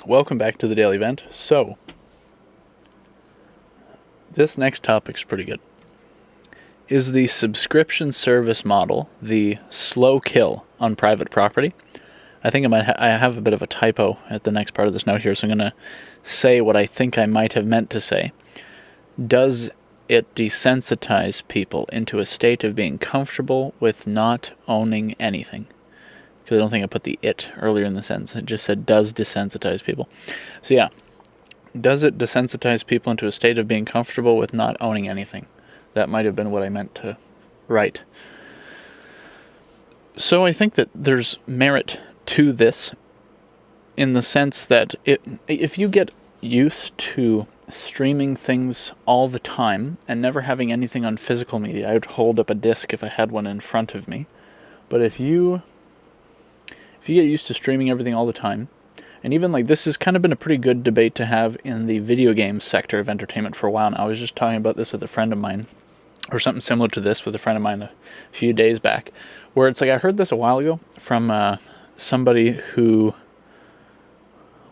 welcome back to the Daily Vent. So, this next topic's pretty good. Is the subscription service model the slow kill on private property? I think I have a bit of a typo at the next part of this note here, so I'm going to say what I think I might have meant to say. Does it desensitize people into a state of being comfortable with not owning anything? Because I don't think I put the "it" earlier in the sentence. It just said does desensitize people. So yeah, does it desensitize people into a state of being comfortable with not owning anything? That might have been what I meant to write. So I think that there's merit to this in the sense that if you get used to streaming things all the time and never having anything on physical media, I would hold up a disc if I had one in front of me. But if you get used to streaming everything all the time, and even like this has kind of been a pretty good debate to have in the video game sector of entertainment for a while now. I was just talking about this with a friend of mine, or something similar to this with a friend of mine a few days back, where it's like I heard this a while ago from somebody who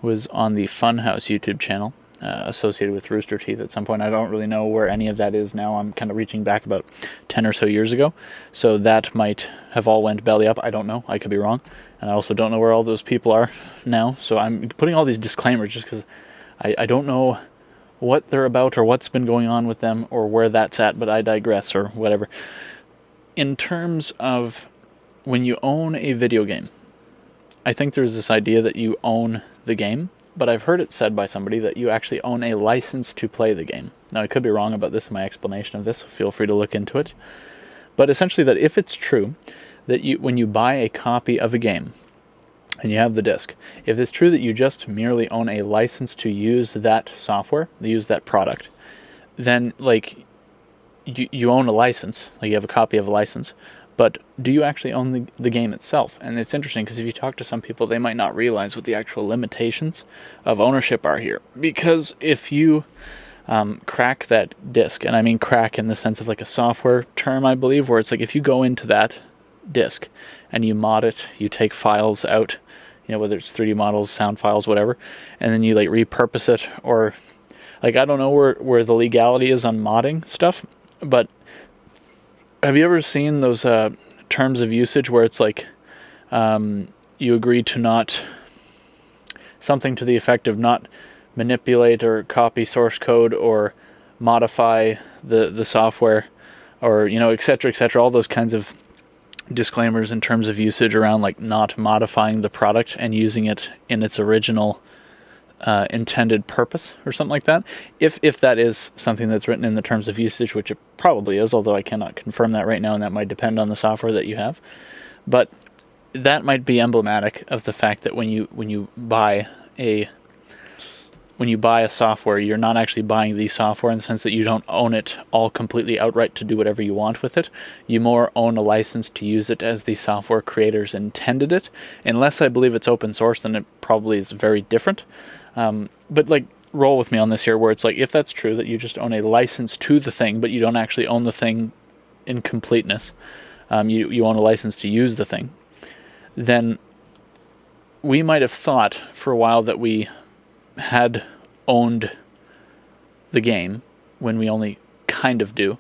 was on the Funhouse YouTube channel, associated with Rooster Teeth at some point. I don't really know where any of that is now. I'm kind of reaching back about 10 or so years ago, so that might have all went belly up. I don't know. I could be wrong. And I also don't know where all those people are now, so I'm putting all these disclaimers just because I don't know what they're about or what's been going on with them or where that's at, but I digress or whatever. In terms of when you own a video game, I think there's this idea that you own the game, but I've heard it said by somebody that you actually own a license to play the game. Now, I could be wrong about this in my explanation of this, so feel free to look into it. But essentially that if it's true that when you buy a copy of a game and you have the disc, if it's true that you just merely own a license to use that software, to use that product, then like you own a license, like you have a copy of a license, but do you actually own the game itself? And it's interesting because if you talk to some people, they might not realize what the actual limitations of ownership are here. Because if you crack that disc, and I mean crack in the sense of like a software term, I believe, where it's like if you go into that disc and you mod it, you take files out, whether it's 3D models, sound files, whatever, and then you like repurpose it, or like I don't know where the legality is on modding stuff, but have you ever seen those terms of usage where it's like you agree to not, something to the effect of not manipulate or copy source code or modify the software, or et cetera, all those kinds of disclaimers in terms of usage around like not modifying the product and using it in its original intended purpose or something like that. If that is something that's written in the terms of usage, which it probably is, although I cannot confirm that right now, and that might depend on the software that you have. But that might be emblematic of the fact that when you buy a software, you're not actually buying the software in the sense that you don't own it all completely outright to do whatever you want with it. You more own a license to use it as the software creators intended it. Unless I believe it's open source, then it probably is very different. But like, roll with me on this here, where it's like, if that's true, that you just own a license to the thing, but you don't actually own the thing in completeness, you own a license to use the thing, then we might have thought for a while that we had owned the game when we only kind of do.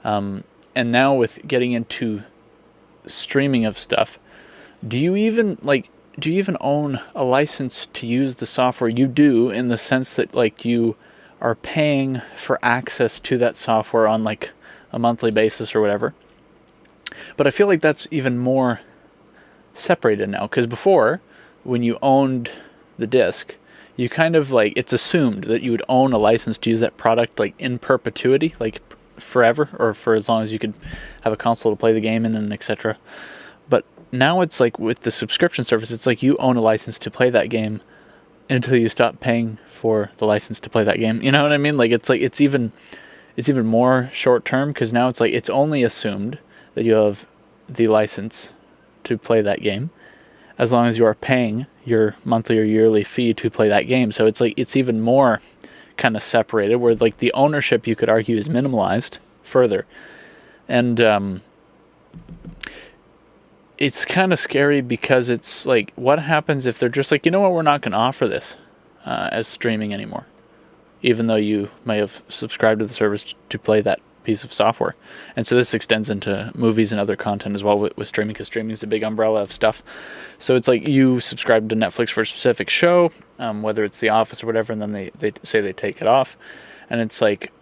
And now with getting into streaming of stuff, do you even own a license to use the software? You do, in the sense that like you are paying for access to that software on like a monthly basis or whatever. But I feel like that's even more separated now, because before, when you owned the disc, you kind of like, it's assumed that you would own a license to use that product like in perpetuity, like forever, or for as long as you could have a console to play the game in, and etc. But now it's like with the subscription service, it's like you own a license to play that game until you stop paying for the license to play that game. You know what I mean? Like it's even more short term, because now it's like it's only assumed that you have the license to play that game as long as you are paying your monthly or yearly fee to play that game. So it's like it's even more kind of separated, where like the ownership, you could argue, is minimalized further. And it's kind of scary, because it's like, what happens if they're just like, you know what, we're not going to offer this. as streaming anymore, even though you may have subscribed to the service to play that piece of software. And so this extends into movies and other content as well with streaming, because streaming is a big umbrella of stuff. So it's like you subscribe to Netflix for a specific show, whether it's The Office or whatever, and then they say they take it off. And it's like,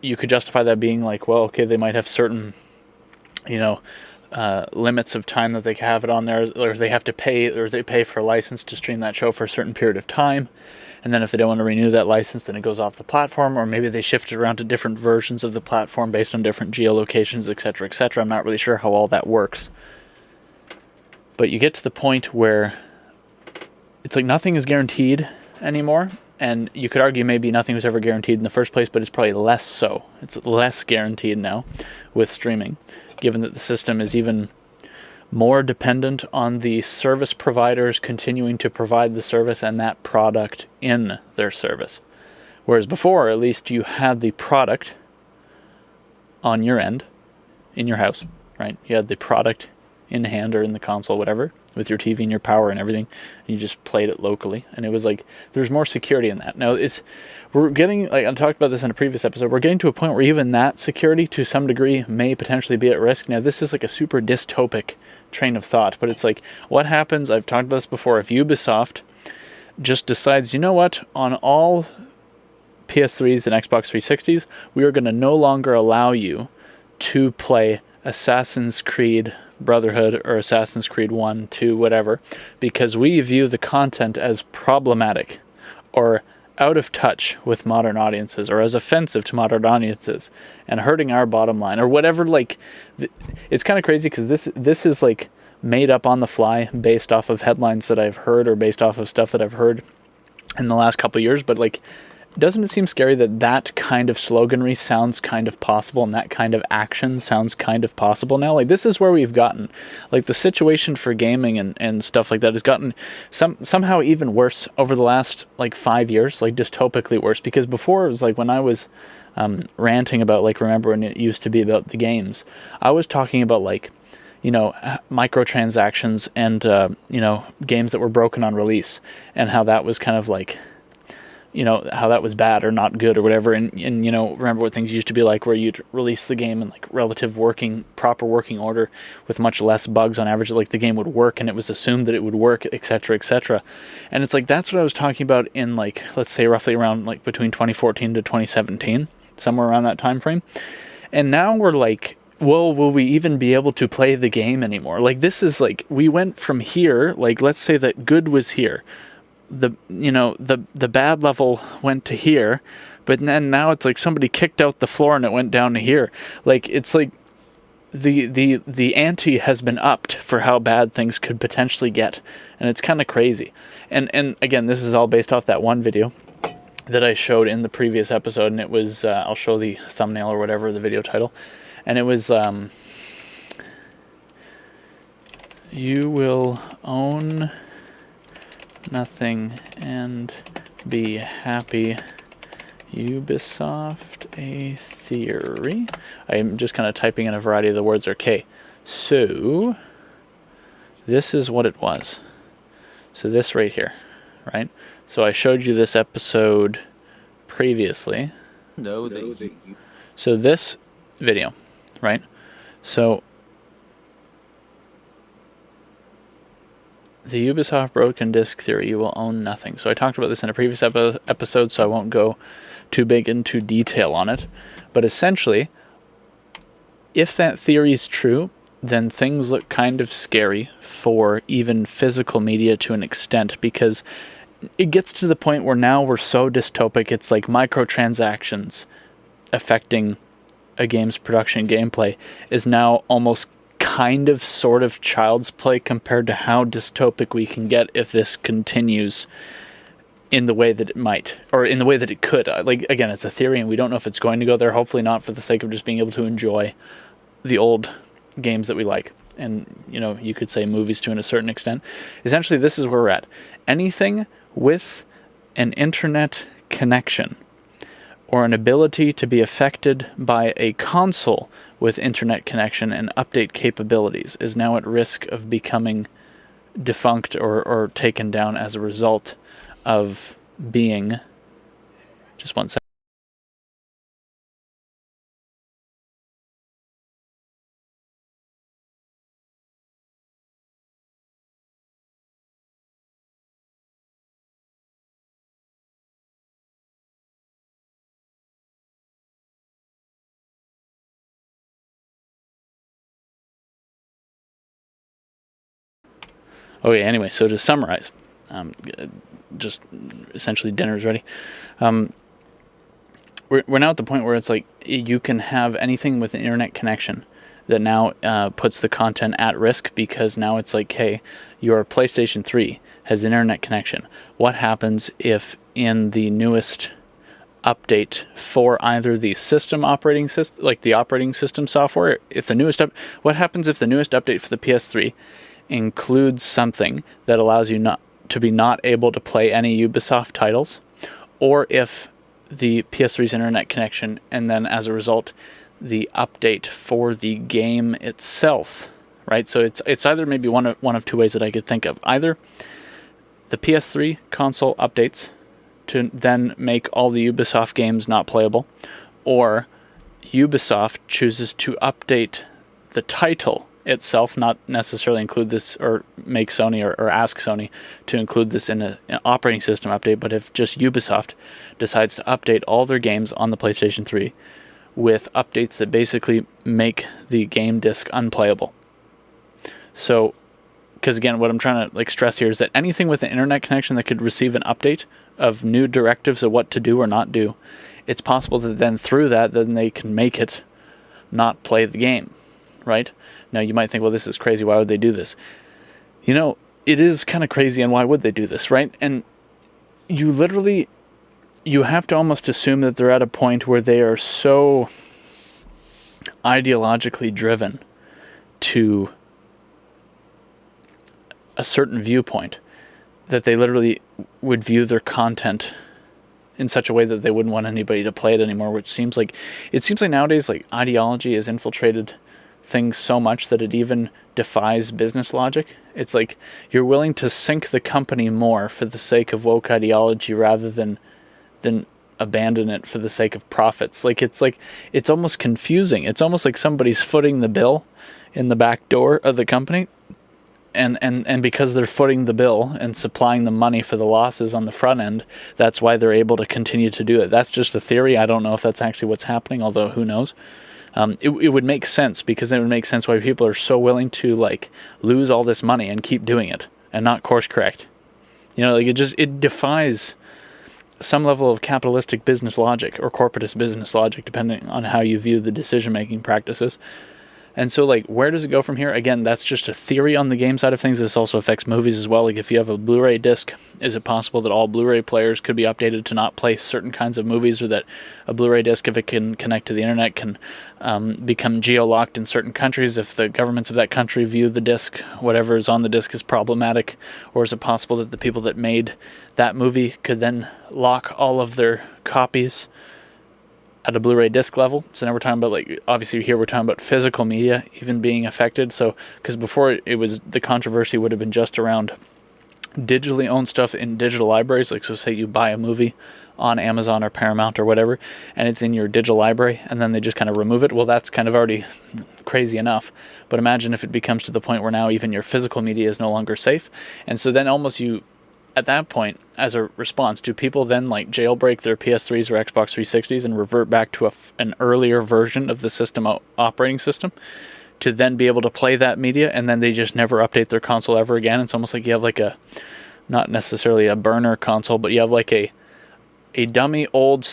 you could justify that being like, well, okay, they might have certain, limits of time that they can have it on there, or they have to pay, or they pay for a license to stream that show for a certain period of time. And then if they don't want to renew that license, then it goes off the platform, or maybe they shift it around to different versions of the platform based on different geolocations, etc., etc. I'm not really sure how all that works. But you get to the point where it's like nothing is guaranteed anymore. And you could argue maybe nothing was ever guaranteed in the first place, but it's probably less so. It's less guaranteed now with streaming, given that the system is even more dependent on the service providers continuing to provide the service and that product in their service. Whereas before, at least you had the product on your end, in your house, right? You had the product in hand or in the console, whatever, with your TV and your power and everything, and you just played it locally. And it was like, there's more security in that. Now, we're getting, like I talked about this in a previous episode, we're getting to a point where even that security, to some degree, may potentially be at risk. Now, this is like a super dystopic train of thought, but it's like, what happens, I've talked about this before, if Ubisoft just decides, you know what, on all PS3s and Xbox 360s, we are going to no longer allow you to play Assassin's Creed Brotherhood or Assassin's Creed 1, 2, whatever, because we view the content as problematic or out of touch with modern audiences, or as offensive to modern audiences and hurting our bottom line, or whatever. Like, it's kind of crazy because this is like made up on the fly based off of headlines that I've heard, or based off of stuff that I've heard in the last couple of years. But like, doesn't it seem scary that that kind of sloganry sounds kind of possible, and that kind of action sounds kind of possible now? Like, this is where we've gotten. Like, the situation for gaming and stuff like that has gotten somehow even worse over the last, like, 5 years, like, dystopically worse. Because before, it was like, when I was ranting about, like, remember when it used to be about the games, I was talking about, like, microtransactions and, games that were broken on release, and how that was kind of like, how that was bad or not good or whatever. And remember what things used to be like, where you'd release the game in like relative proper working order with much less bugs on average. Like, the game would work and it was assumed that it would work, etc., etc. And it's like, that's what I was talking about in, like, let's say roughly around like between 2014 to 2017, somewhere around that time frame. And now we're like, well, will we even be able to play the game anymore? Like, this is like, we went from here, like, let's say that good was here. The bad level went to here, but then now it's like somebody kicked out the floor and it went down to here. Like, it's like the ante has been upped for how bad things could potentially get, and it's kind of crazy. And again, this is all based off that one video that I showed in the previous episode, and it was I'll show the thumbnail or whatever, the video title, and it was you will own nothing and be happy. Ubisoft, a theory. I'm just kind of typing in a variety of the words. Okay, so this is what it was. So this right here, right? So I showed you this episode previously. So this video, right? So the Ubisoft broken disc theory, you will own nothing. So I talked about this in a previous episode, so I won't go too big into detail on it. But essentially, if that theory is true, then things look kind of scary for even physical media to an extent, because it gets to the point where now we're so dystopic, it's like microtransactions affecting a game's production gameplay is now almost kind of sort of child's play compared to how dystopic we can get if this continues in the way that it might, or in the way that it could. Like, again, it's a theory and we don't know if it's going to go there. Hopefully not, for the sake of just being able to enjoy the old games that we like. And, you could say movies to a certain extent. Essentially, this is where we're at. Anything with an internet connection or an ability to be affected by a console with internet connection and update capabilities is now at risk of becoming defunct or taken down as a result of being, just one second. Okay, anyway, so to summarize, just essentially dinner's ready. We're now at the point where it's like you can have anything with an internet connection that now puts the content at risk, because now it's like, hey, your PlayStation 3 has an internet connection. What happens if in the newest update for either the system operating system, like the operating system software, if the newest what happens if the newest update for the PS3 includes something that allows you not able to play any Ubisoft titles, or if the PS3's internet connection, and then as a result the update for the game itself, right? So it's either maybe one of two ways that I could think of. Either the PS3 console updates to then make all the Ubisoft games not playable, or Ubisoft chooses to update the title itself, not necessarily include this or make Sony or ask Sony to include this in an operating system update, but if just Ubisoft decides to update all their games on the PlayStation 3 with updates that basically make the game disc unplayable. So, because again, what I'm trying to stress here is that anything with an internet connection that could receive an update of new directives of what to do or not do, it's possible that then through that, then they can make it not play the game, right? Now, you might think, well, this is crazy. Why would they do this? It is kind of crazy, and why would they do this, right? And you have to almost assume that they're at a point where they are so ideologically driven to a certain viewpoint that they literally would view their content in such a way that they wouldn't want anybody to play it anymore, which seems like nowadays, ideology has infiltrated things so much that it even defies business logic. It's like you're willing to sink the company more for the sake of woke ideology rather than abandon it for the sake of profits. It's almost confusing. It's almost like somebody's footing the bill in the back door of the company, and because they're footing the bill and supplying the money for the losses on the front end, that's why they're able to continue to do it. That's just a theory. I don't know if that's actually what's happening, although who knows. It would make sense, because then it would make sense why people are so willing to lose all this money and keep doing it and not course correct. It defies some level of capitalistic business logic or corporatist business logic, depending on how you view the decision-making practices. And so, where does it go from here? Again, that's just a theory on the game side of things. This also affects movies as well. If you have a Blu-ray disc, is it possible that all Blu-ray players could be updated to not play certain kinds of movies, or that a Blu-ray disc, if it can connect to the internet, can become geo-locked in certain countries if the governments of that country view the disc, whatever is on the disc, as problematic? Or is it possible that the people that made that movie could then lock all of their copies at a Blu-ray disc level? So now we're talking about, obviously here we're talking about physical media even being affected. So, because before it was, the controversy would have been just around digitally owned stuff in digital libraries. So say you buy a movie on Amazon or Paramount or whatever, and it's in your digital library, and then they just kind of remove it. Well, that's kind of already crazy enough. But imagine if it becomes to the point where now even your physical media is no longer safe. And so then almost at that point, as a response, do people then jailbreak their PS3s or Xbox 360s and revert back to an earlier version of the system operating system to then be able to play that media, and then they just never update their console ever again? It's almost like you have not necessarily a burner console, but you have a dummy old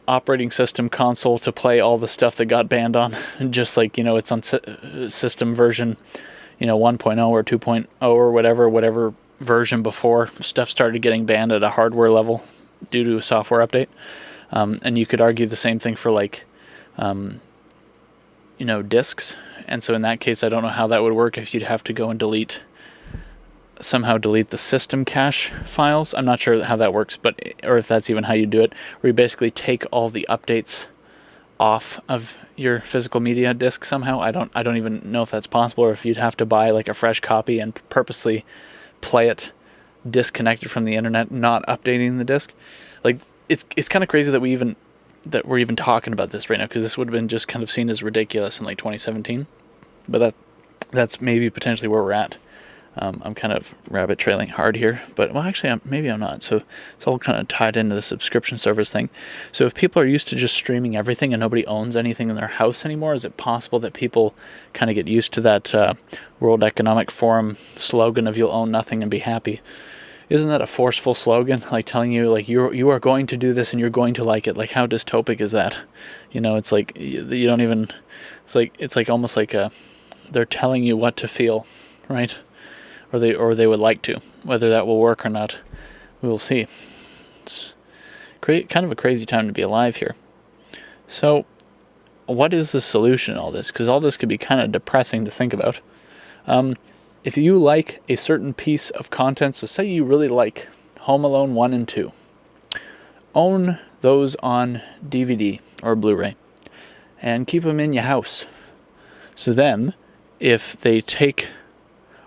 operating system console to play all the stuff that got banned on, just it's on system version 1.0 or 2.0 or whatever version before stuff started getting banned at a hardware level due to a software update. And you could argue the same thing for discs. And so in that case, I don't know how that would work, if you'd have to go and somehow delete the system cache files. I'm not sure how that works, or if that's even how you do it, where you basically take all the updates off of your physical media disc somehow. I don't even know if that's possible, or if you'd have to buy a fresh copy and purposely play it disconnected from the internet, not updating the disc. Like, it's kind of crazy that we're even talking about this right now, because this would have been just kind of seen as ridiculous in like 2017. But that's maybe potentially where we're at. I'm kind of rabbit trailing hard here, but well, actually, maybe I'm not. So it's all kind of tied into the subscription service thing. So if people are used to just streaming everything and nobody owns anything in their house anymore, is it possible that people kind of get used to that World Economic Forum slogan of "You'll own nothing and be happy"? Isn't that a forceful slogan, like telling you like you are going to do this and you're going to like it? Like, how dystopic is that? It's like you don't even. It's like almost like they're telling you what to feel, right? Or they would like to. Whether that will work or not, we will see. It's kind of a crazy time to be alive here. So, what is the solution to all this? Because all this could be kind of depressing to think about. If you like a certain piece of content, so say you really like Home Alone 1 and 2, own those on DVD or Blu-ray and keep them in your house. So then, if they take,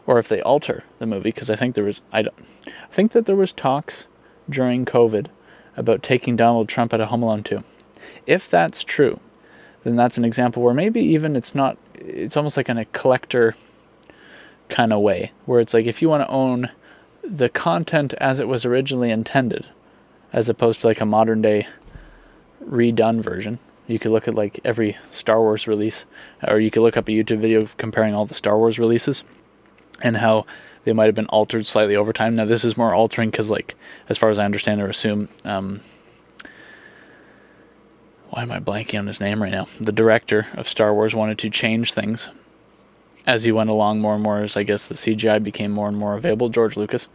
or if they alter the movie, because I think that there was talks during COVID about taking Donald Trump out of Home Alone 2. If that's true, then that's an example where maybe even it's almost like in a collector kind of way, where it's like if you want to own the content as it was originally intended, as opposed to like a modern day redone version. You could look at like every Star Wars release, or you could look up a YouTube video comparing all the Star Wars releases and how they might have been altered slightly over time. Now this is more altering because, like, as far as I understand or assume, why am I blanking on his name right now? The director of Star Wars wanted to change things as he went along more and more, as I guess the CGI became more and more available. George Lucas,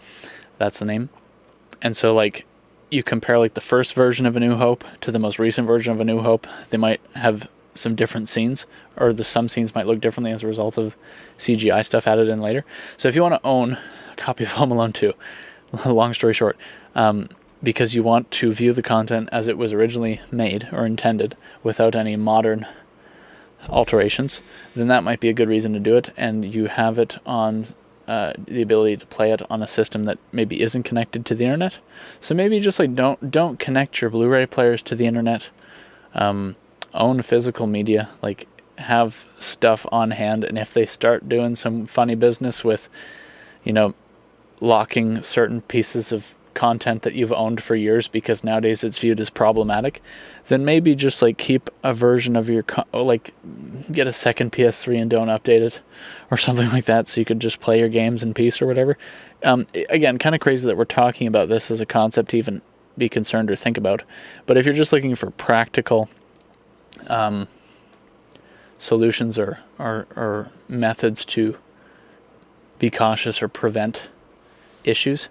that's the name. And so, like, you compare like the first version of A New Hope to the most recent version of A New Hope, they might have some different scenes, or some scenes might look differently as a result of CGI stuff added in later. So if you want to own a copy of Home Alone 2, long story short, because you want to view the content as it was originally made or intended without any modern alterations, then that might be a good reason to do it, and you have it on the ability to play it on a system that maybe isn't connected to the internet. So maybe just like don't connect your Blu-ray players to the internet. Own physical media, like have stuff on hand, and if they start doing some funny business with, locking certain pieces of content that you've owned for years because nowadays it's viewed as problematic, then maybe just like keep a version of your get a second PS3 and don't update it or something like that, so you could just play your games in peace or whatever. Again, kind of crazy that we're talking about this as a concept to even be concerned or think about, but if you're just looking for practical solutions or methods to be cautious or prevent issues,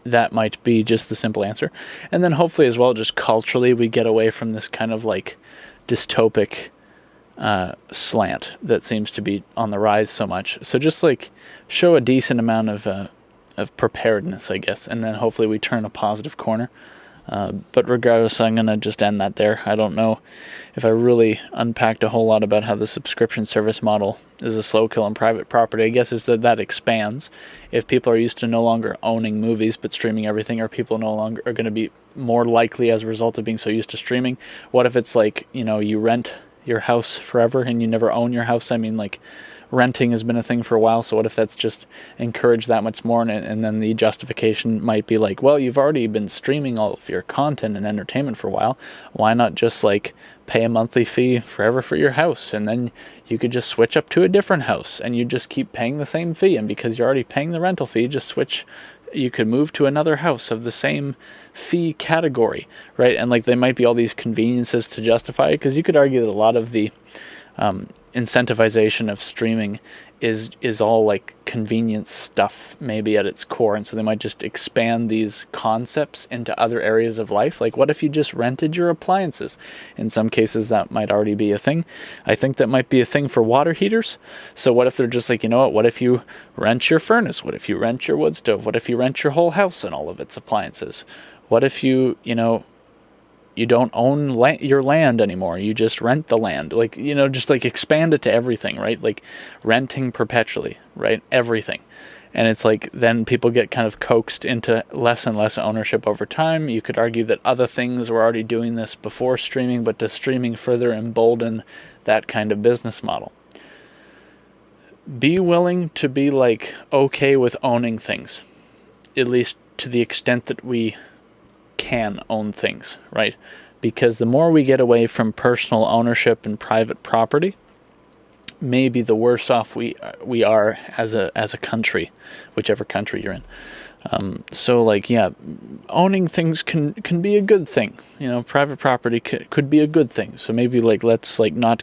that might be just the simple answer. And then hopefully as well, just culturally, we get away from this kind of like dystopic slant that seems to be on the rise so much. So just like show a decent amount of preparedness, I guess, and then hopefully we turn a positive corner. But regardless, I'm going to just end that there. I don't know if I really unpacked a whole lot about how the subscription service model is a slow kill on private property. I guess is that expands. If people are used to no longer owning movies but streaming everything, or people no longer are going to be more likely as a result of being so used to streaming. What if it's like, you rent your house forever and you never own your house? I mean, like, renting has been a thing for a while, so what if that's just encouraged that much more, and then the justification might be like, well, you've already been streaming all of your content and entertainment for a while, why not just like pay a monthly fee forever for your house, and then you could just switch up to a different house and you just keep paying the same fee, and because you're already paying the rental fee, you could move to another house of the same fee category, right? And like, there might be all these conveniences to justify it, because you could argue that a lot of the incentivization of streaming is all like convenience stuff maybe at its core, and so they might just expand these concepts into other areas of life. Like, what if you just rented your appliances? In some cases that might already be a thing. I think that might be a thing for water heaters. So what if they're just like, what if you rent your furnace? What if you rent your wood stove? What if you rent your whole house and all of its appliances? What if you don't own your land anymore, you just rent the land? Like, just like expand it to everything, right? Like renting perpetually, right? Everything. And it's like then people get kind of coaxed into less and less ownership over time. You could argue that other things were already doing this before streaming, but does streaming further embolden that kind of business model? Be willing to be like okay with owning things, at least to the extent that we can own things, right? Because the more we get away from personal ownership and private property, maybe the worse off we are as a country, whichever country you're in. So like, yeah, owning things can be a good thing. You know, private property could be a good thing. So maybe like let's like not